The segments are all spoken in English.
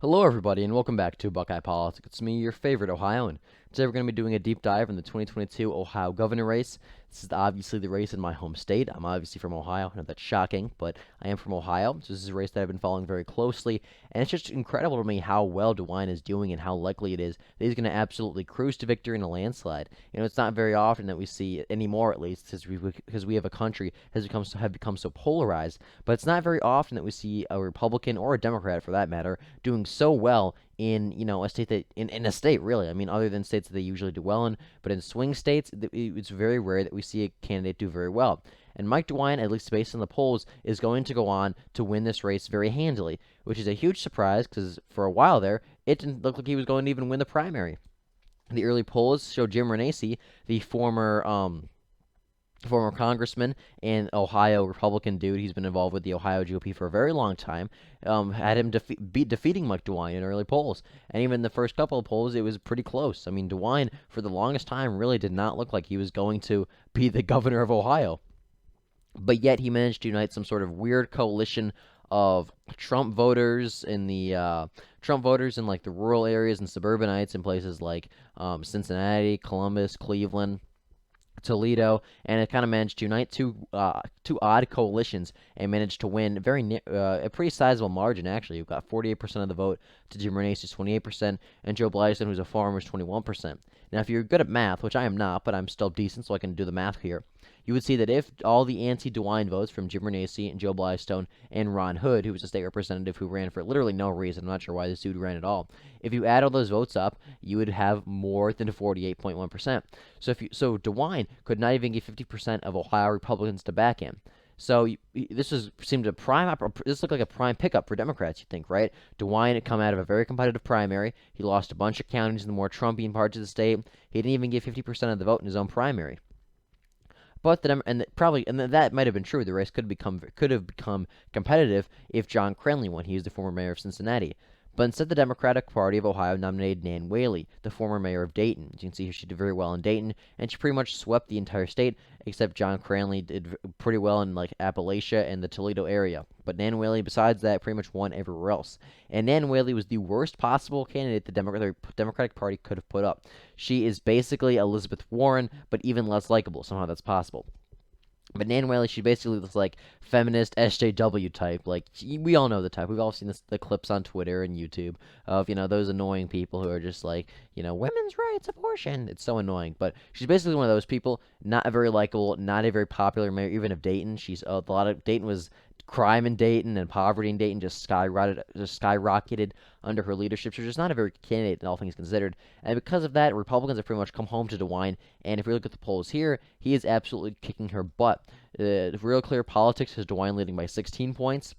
Hello, everybody, and welcome back to Buckeye Politics. It's me, your favorite Ohioan. Today, we're going to be doing a deep dive in the 2022 Ohio governor race. This is obviously the race in my home state. I'm obviously from Ohio. I know that's shocking, but I am from Ohio. So, this is a race that I've been following very closely, and it's just incredible to me how well DeWine is doing and how likely it is that he's going to absolutely cruise to victory in a landslide. It's not very often that we see anymore, at least, because we have a country has become so polarized. But it's not very often that we see a Republican or a Democrat, for that matter, doing so well in a state that in a state really. I mean, other than states that they usually do well in, but in swing states, it's very rare that we see a candidate do very well. And Mike DeWine, at least based on the polls, is going to go on to win this race very handily, which is a huge surprise because for a while there, it didn't look like he was going to even win the primary. The early polls show Jim Renacci, the former congressman and Ohio Republican dude. He's been involved with the Ohio GOP for a very long time. Had him defeating Mike DeWine in early polls, and even in the first couple of polls, it was pretty close. I mean, DeWine for the longest time really did not look like he was going to be the governor of Ohio, but yet he managed to unite some sort of weird coalition of Trump voters in like the rural areas and suburbanites in places like Cincinnati, Columbus, Cleveland, Toledo, and it kind of managed to unite two odd coalitions and managed to win a pretty sizable margin. Actually, you've got 48% of the vote to Jim Renace's 28%, and Joe Blyden, who's a farmer, is 21%. Now, if you're good at math, which I am not, but I'm still decent, so I can do the math here, you would see that if all the anti-DeWine votes from Jim Renacci and Joe Blystone and Ron Hood, who was a state representative who ran for literally no reason, I'm not sure why this dude ran at all, if you add all those votes up, you would have more than 48.1%. So DeWine could not even get 50% of Ohio Republicans to back him. So this seemed a this looked like a prime pickup for Democrats. You think, right? DeWine had come out of a very competitive primary. He lost a bunch of counties in the more Trumpian parts of the state. He didn't even get 50% of the vote in his own primary. But that might have been true. The race could have become competitive if John Cranley won. He was the former mayor of Cincinnati. But instead, the Democratic Party of Ohio nominated Nan Whaley, the former mayor of Dayton. As you can see here, she did very well in Dayton, and she pretty much swept the entire state, except John Cranley did pretty well in like Appalachia and the Toledo area. But Nan Whaley, besides that, pretty much won everywhere else. And Nan Whaley was the worst possible candidate the Democratic Party could have put up. She is basically Elizabeth Warren, but even less likable. Somehow that's possible. But Nan Whaley, she basically looks like feminist SJW type. Like we all know the type. We've all seen the clips on Twitter and YouTube of those annoying people who are just like women's rights, abortion. It's so annoying. But she's basically one of those people. Not a very likable, not a very popular mayor, even of Dayton. She's a lot of Dayton was crime in Dayton and poverty in Dayton just skyrocketed under her leadership. She's just not a very good candidate, all things considered. And because of that, Republicans have pretty much come home to DeWine. And if we look at the polls here, he is absolutely kicking her butt. Real Clear Politics has DeWine leading by 16 points.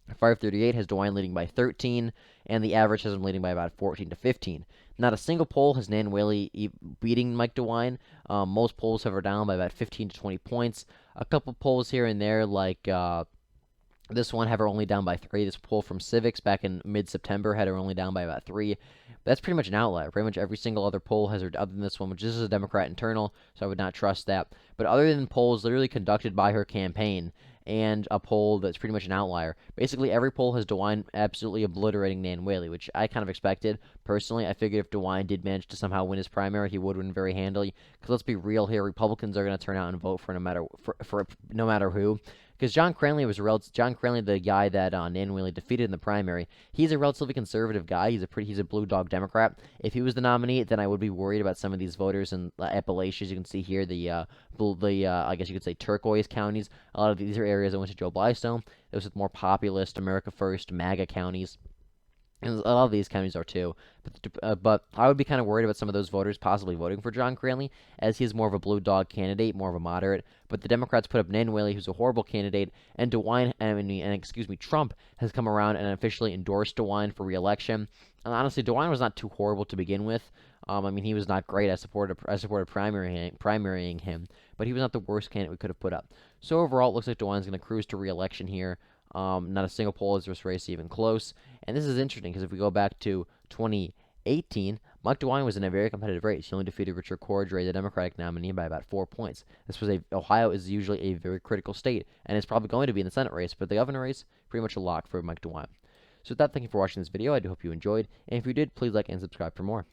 538 has DeWine leading by 13, and the average has him leading by about 14 to 15. Not a single poll has Nan Whaley beating Mike DeWine. Most polls have her down by about 15 to 20 points. A couple polls here and there, like this one have her only down by 3. This poll from Civics back in mid-September had her only down by about 3. That's pretty much an outlier. Pretty much every single other poll has her, other than this one, which this is a Democrat internal, so I would not trust that. But other than polls literally conducted by her campaign and a poll that's pretty much an outlier, basically every poll has DeWine absolutely obliterating Nan Whaley, which I kind of expected. Personally, I figured if DeWine did manage to somehow win his primary, he would win very handily. Because let's be real here, Republicans are going to turn out and vote for no matter who. Because John Cranley, the guy that Nan Whaley defeated in the primary, he's a relatively conservative guy. He's a blue dog Democrat. If he was the nominee, then I would be worried about some of these voters in Appalachia. As you can see here, I guess you could say turquoise counties. A lot of these are areas that went to Joe Blystone. Those with more populist, America First, MAGA counties. And a lot of these counties are too. But I would be kind of worried about some of those voters possibly voting for John Cranley, as he is more of a blue dog candidate, more of a moderate. But the Democrats put up Nan Whaley, who's a horrible candidate, and Trump has come around and officially endorsed DeWine for re-election. And honestly, DeWine was not too horrible to begin with. I mean, he was not great. I supported primarying him, but he was not the worst candidate we could have put up. So overall, it looks like DeWine's going to cruise to re-election here. Not a single poll is this race even close. And this is interesting because if we go back to 2018, Mike DeWine was in a very competitive race. He only defeated Richard Cordray, the Democratic nominee, by about 4 points. Ohio is usually a very critical state, and it's probably going to be in the Senate race, but the governor race, pretty much a lock for Mike DeWine. So with that, thank you for watching this video. I do hope you enjoyed, and if you did, please like and subscribe for more.